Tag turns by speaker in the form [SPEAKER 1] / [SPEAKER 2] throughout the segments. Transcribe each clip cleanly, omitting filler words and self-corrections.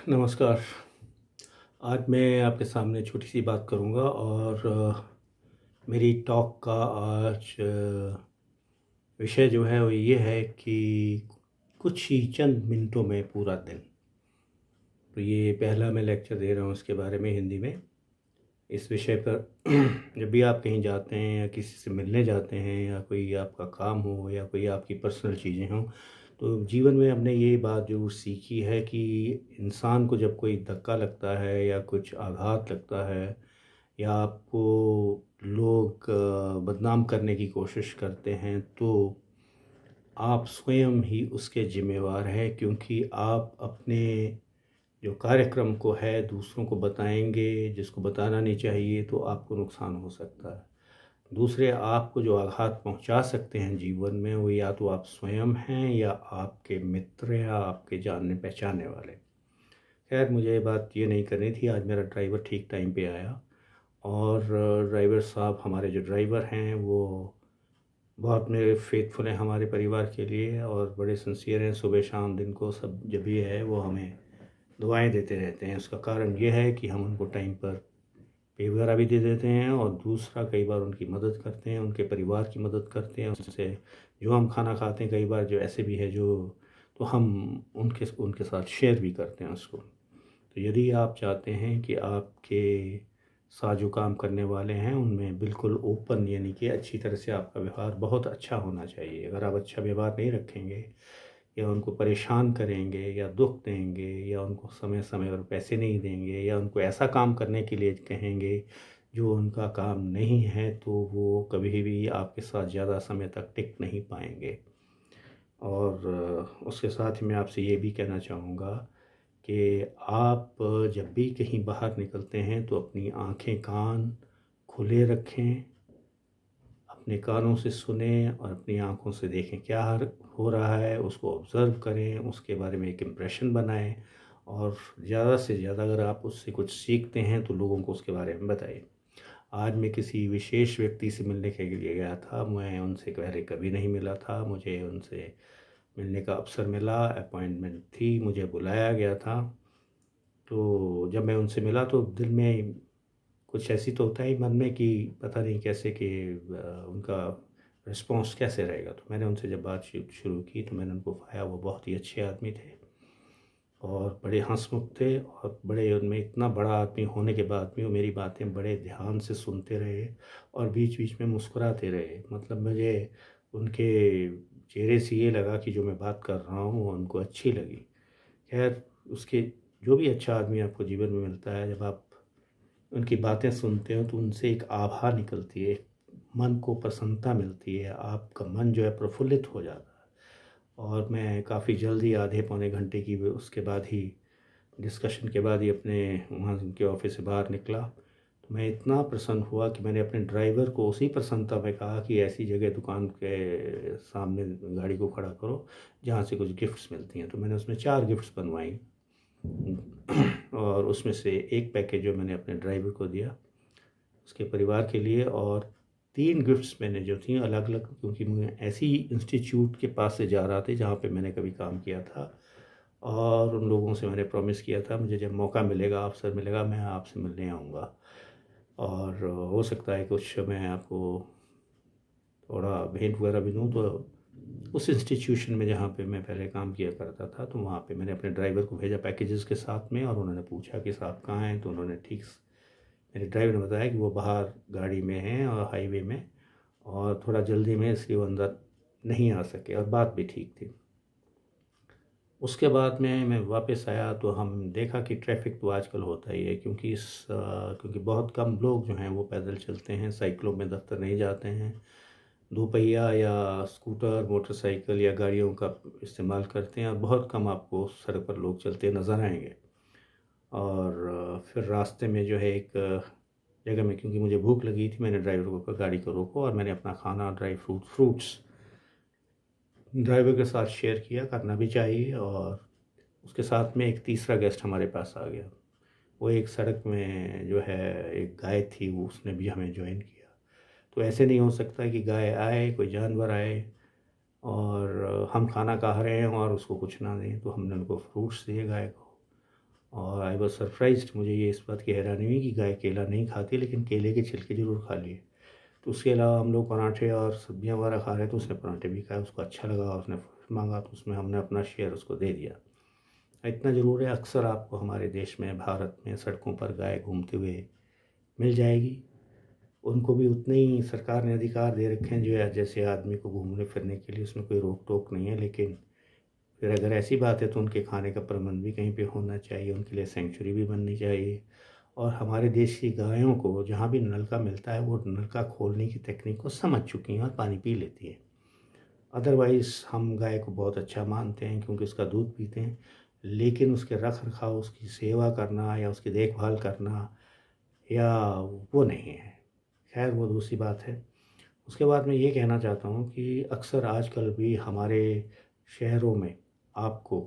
[SPEAKER 1] नमस्कार। आज मैं आपके सामने छोटी सी बात करूंगा और मेरी टॉक का आज विषय जो है वो ये है कि कुछ ही चंद मिनटों में पूरा दिन। तो ये पहला मैं लेक्चर दे रहा हूँ इसके बारे में हिंदी में। इस विषय पर जब भी आप कहीं जाते हैं या किसी से मिलने जाते हैं या कोई आपका काम हो या कोई आपकी पर्सनल चीज़ें हों, तो जीवन में हमने ये बात ज़रूर सीखी है कि इंसान को जब कोई धक्का लगता है या कुछ आघात लगता है या आपको लोग बदनाम करने की कोशिश करते हैं, तो आप स्वयं ही उसके ज़िम्मेवार हैं, क्योंकि आप अपने जो कार्यक्रम को है दूसरों को बताएंगे जिसको बताना नहीं चाहिए, तो आपको नुकसान हो सकता है। दूसरे आपको जो आघात पहुंचा सकते हैं जीवन में, वो या तो आप स्वयं हैं या आपके मित्र या आपके जानने पहचानने वाले। खैर, मुझे ये बात ये नहीं करनी थी। आज मेरा ड्राइवर ठीक टाइम पे आया और ड्राइवर साहब, हमारे जो ड्राइवर हैं वो बहुत मेरे फेथफुल हैं हमारे परिवार के लिए और बड़े सिंसियर हैं। सुबह शाम दिन को सब जब भी है वो हमें दुआएं देते रहते हैं। उसका कारण ये है कि हम उनको टाइम पर पे वगैरह भी दे देते हैं और दूसरा कई बार उनकी मदद करते हैं, उनके परिवार की मदद करते हैं। उससे जो हम खाना खाते हैं, कई बार जो ऐसे भी है जो, तो हम उनके उनके साथ शेयर भी करते हैं उसको। तो यदि आप चाहते हैं कि आपके साथ जो काम करने वाले हैं उनमें बिल्कुल ओपन, यानी कि अच्छी तरह से आपका व्यवहार बहुत अच्छा होना चाहिए। अगर आप अच्छा व्यवहार नहीं रखेंगे या उनको परेशान करेंगे या दुख देंगे या उनको समय समय पर पैसे नहीं देंगे या उनको ऐसा काम करने के लिए कहेंगे जो उनका काम नहीं है, तो वो कभी भी आपके साथ ज़्यादा समय तक टिक नहीं पाएंगे। और उसके साथ ही मैं आपसे ये भी कहना चाहूँगा कि आप जब भी कहीं बाहर निकलते हैं तो अपनी आँखें कान खुले रखें, अपने कानों से सुने और अपनी आँखों से देखें क्या हो रहा है, उसको ऑब्ज़र्व करें, उसके बारे में एक इम्प्रेशन बनाएं और ज़्यादा से ज़्यादा अगर आप उससे कुछ सीखते हैं तो लोगों को उसके बारे में बताएं। आज मैं किसी विशेष व्यक्ति से मिलने के लिए गया था। मैं उनसे पहले कभी नहीं मिला था। मुझे उनसे मिलने का अवसर मिला, अपॉइंटमेंट थी, मुझे बुलाया गया था। तो जब मैं उनसे मिला तो दिल में कुछ ऐसी तो होता है मन में कि पता नहीं कैसे कि उनका रिस्पॉन्स कैसे रहेगा। तो मैंने उनसे जब बातचीत शुरू की तो मैंने उनको पाया वो बहुत ही अच्छे आदमी थे और बड़े हंसमुख थे और बड़े, उनमें इतना बड़ा आदमी होने के बाद भी वो मेरी बातें बड़े ध्यान से सुनते रहे और बीच बीच में मुस्कुराते रहे। मतलब मुझे उनके चेहरे से ये लगा कि जो मैं बात कर रहा हूँ वो उनको अच्छी लगी। खैर, उसके जो भी अच्छा आदमी आपको जीवन में मिलता है, जब आप उनकी बातें सुनते हो तो उनसे एक आभा निकलती है, मन को प्रसन्नता मिलती है, आपका मन जो है प्रफुल्लित हो जाता है। और मैं काफ़ी जल्दी आधे पौने घंटे की उसके बाद ही डिस्कशन के बाद ही अपने वहाँ उनके ऑफिस से बाहर निकला। तो मैं इतना प्रसन्न हुआ कि मैंने अपने ड्राइवर को उसी प्रसन्नता में कहा कि ऐसी जगह दुकान के सामने गाड़ी को खड़ा करो जहाँ से कुछ गिफ्ट्स मिलती हैं। तो मैंने उसमें 4 गिफ्ट्स बनवाई और उसमें से एक पैकेज जो मैंने अपने ड्राइवर को दिया उसके परिवार के लिए, और 3 गिफ्ट्स मैंने जो थी अलग अलग, क्योंकि मैं ऐसी इंस्टीट्यूट के पास से जा रहा था जहाँ पे मैंने कभी काम किया था और उन लोगों से मैंने प्रॉमिस किया था मुझे जब मौका मिलेगा, अवसर मिलेगा, मैं आपसे मिलने आऊँगा। और हो सकता है कुछ मैं आपको थोड़ा भेंट वगैरह भी दूँ। तो उस इंस्टीट्यूशन में जहाँ पे मैं पहले काम किया करता था, तो वहाँ पे मैंने अपने ड्राइवर को भेजा पैकेजेस के साथ में और उन्होंने पूछा कि साहब कहाँ हैं, तो उन्होंने ठीक मेरे ड्राइवर ने बताया कि वो बाहर गाड़ी में हैं और हाईवे में और थोड़ा जल्दी में, इसलिए वो अंदर नहीं आ सके, और बात भी ठीक थी। उसके बाद में मैं वापस आया तो हम देखा कि ट्रैफिक तो आजकल होता ही है, क्योंकि क्योंकि बहुत कम लोग जो हैं वो पैदल चलते हैं, साइकिलों में दफ्तर नहीं जाते हैं, दोपहिया या स्कूटर, मोटरसाइकिल या गाड़ियों का इस्तेमाल करते हैं और बहुत कम आपको सड़क पर लोग चलते नज़र आएंगे। और फिर रास्ते में जो है एक जगह में, क्योंकि मुझे भूख लगी थी, मैंने ड्राइवर को कहा गाड़ी को रोको और मैंने अपना खाना, ड्राई फ्रूट्स ड्राइवर के साथ शेयर किया, करना भी चाहिए। और उसके साथ में एक तीसरा गेस्ट हमारे पास आ गया। वो एक सड़क में जो है एक गाय थी, वो उसने भी हमें ज्वाइन किया। तो ऐसे नहीं हो सकता कि गाय आए, कोई जानवर आए और हम खाना खा रहे हैं और उसको कुछ ना दें। तो हमने उनको फ्रूट्स दिए गाय को और आई वॉज सरप्राइज्ड, मुझे ये इस बात की हैरानी हुई कि गाय केला नहीं खाती, लेकिन केले के छिलके ज़रूर खा लिए। तो उसके अलावा हम लोग पराठे और सब्जियां वगैरह खा रहे थे, उसने पराठे भी खाए, उसको अच्छा लगा, उसने मांगा तो उसमें हमने अपना शेयर उसको दे दिया। इतना ज़रूर है, अक्सर आपको हमारे देश में, भारत में सड़कों पर गाय घूमते हुए मिल जाएगी। उनको भी उतने ही सरकार ने अधिकार दे रखे हैं जो है, जैसे आदमी को घूमने फिरने के लिए, उसमें कोई रोक टोक नहीं है। लेकिन फिर अगर ऐसी बात है तो उनके खाने का प्रबंध भी कहीं पे होना चाहिए, उनके लिए सेंचुरी भी बननी चाहिए। और हमारे देश की गायों को जहाँ भी नलका मिलता है वो नलका खोलने की टेक्निक को समझ चुकी हैं और पानी पी लेती है। अदरवाइज़ हम गाय को बहुत अच्छा मानते हैं क्योंकि उसका दूध पीते हैं, लेकिन उसके रख रखाव, उसकी सेवा करना या उसकी देखभाल करना या वो नहीं है। खैर वो दूसरी बात है। उसके बाद मैं ये कहना चाहता हूँ कि अक्सर आजकल भी हमारे शहरों में आपको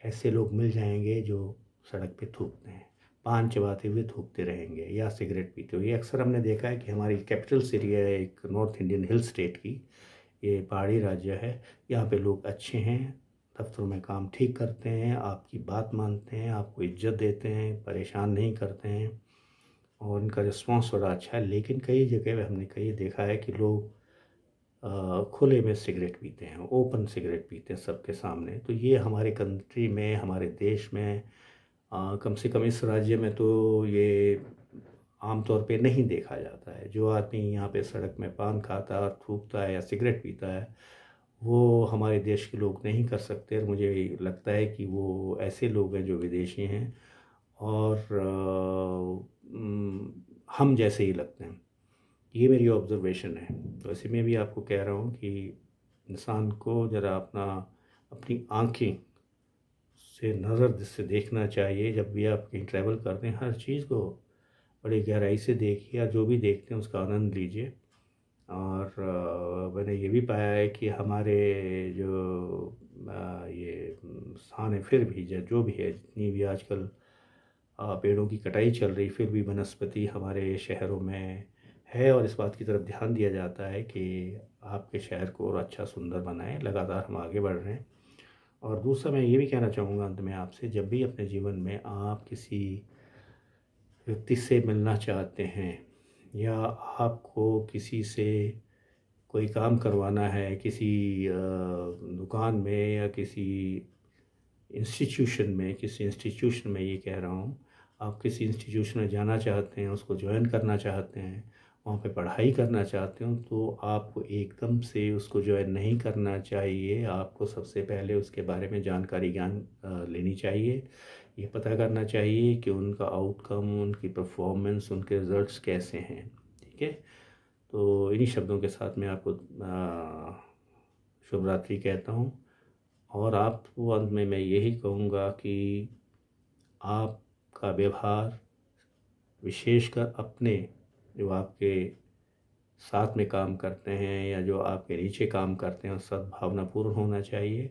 [SPEAKER 1] ऐसे लोग मिल जाएंगे जो सड़क पे थूकते हैं, पान चबाते हुए थूकते रहेंगे या सिगरेट पीते हुए। ये अक्सर हमने देखा है कि हमारी कैपिटल सिटी है एक नॉर्थ इंडियन हिल स्टेट की, ये पहाड़ी राज्य है। यहाँ पे लोग अच्छे हैं, दफ्तरों में काम ठीक करते हैं, आपकी बात मानते हैं, आपको इज्जत देते हैं, परेशान नहीं करते हैं और इनका रिस्पॉन्स बड़ा अच्छा है। लेकिन कई जगह हमने कई देखा है कि लोग खुले में सिगरेट पीते हैं, ओपन सिगरेट पीते हैं सबके सामने। तो ये हमारे कंट्री में, हमारे देश में, कम से कम इस राज्य में तो ये आम तौर पे नहीं देखा जाता है। जो आदमी यहाँ पे सड़क में पान खाता है, थूकता है या सिगरेट पीता है, वो हमारे देश के लोग नहीं कर सकते। और मुझे लगता है कि वो ऐसे लोग हैं जो विदेशी हैं और हम जैसे ही लगते हैं। ये मेरी ऑब्ज़र्वेशन है। तो ऐसे में भी आपको कह रहा हूँ कि इंसान को ज़रा अपनी आँखें से, नज़र से देखना चाहिए। जब भी आप कहीं ट्रैवल करते हैं, हर चीज़ को बड़ी गहराई से देखिए, या जो भी देखते हैं उसका आनंद लीजिए। और मैंने ये भी पाया है कि हमारे जो ये स्थान है, फिर भी जो भी है, जितनी भी आजकल पेड़ों की कटाई चल रही, फिर भी वनस्पति हमारे शहरों में है और इस बात की तरफ ध्यान दिया जाता है कि आपके शहर को और अच्छा सुंदर बनाएं। लगातार हम आगे बढ़ रहे हैं। और दूसरा मैं ये भी कहना चाहूँगा अंत में आपसे, जब भी अपने जीवन में आप किसी व्यक्ति से मिलना चाहते हैं या आपको किसी से कोई काम करवाना है, किसी दुकान में या किसी इंस्टीट्यूशन में ये कह रहा हूँ, आप किसी इंस्टीट्यूशन में जाना चाहते हैं, उसको ज्वाइन करना चाहते हैं, वहाँ पे पढ़ाई करना चाहते हो, तो आपको एकदम से उसको ज्वाइन नहीं करना चाहिए। आपको सबसे पहले उसके बारे में जानकारी, ज्ञान लेनी चाहिए। ये पता करना चाहिए कि उनका आउटकम, उनकी परफॉर्मेंस, उनके रिज़ल्ट्स कैसे हैं। ठीक है। तो इन्हीं शब्दों के साथ मैं आपको शुभ रात्रि कहता हूँ। और आपको अंत में मैं यही कहूँगा कि आपका व्यवहार, विशेषकर अपने जो आपके साथ में काम करते हैं या जो आपके नीचे काम करते हैं, सद्भावनापूर्ण होना चाहिए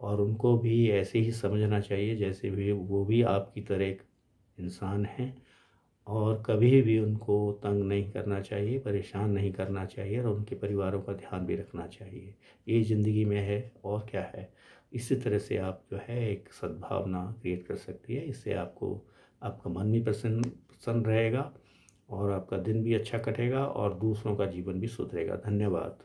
[SPEAKER 1] और उनको भी ऐसे ही समझना चाहिए जैसे भी वो भी आपकी तरह एक इंसान हैं। और कभी भी उनको तंग नहीं करना चाहिए, परेशान नहीं करना चाहिए और उनके परिवारों का ध्यान भी रखना चाहिए। ये ज़िंदगी में है और क्या है। इसी तरह से आप जो है एक सद्भावना क्रिएट कर सकती है। इससे आपको आपका मन भी प्रसन्न प्रसन्न रहेगा और आपका दिन भी अच्छा कटेगा और दूसरों का जीवन भी सुधरेगा। धन्यवाद।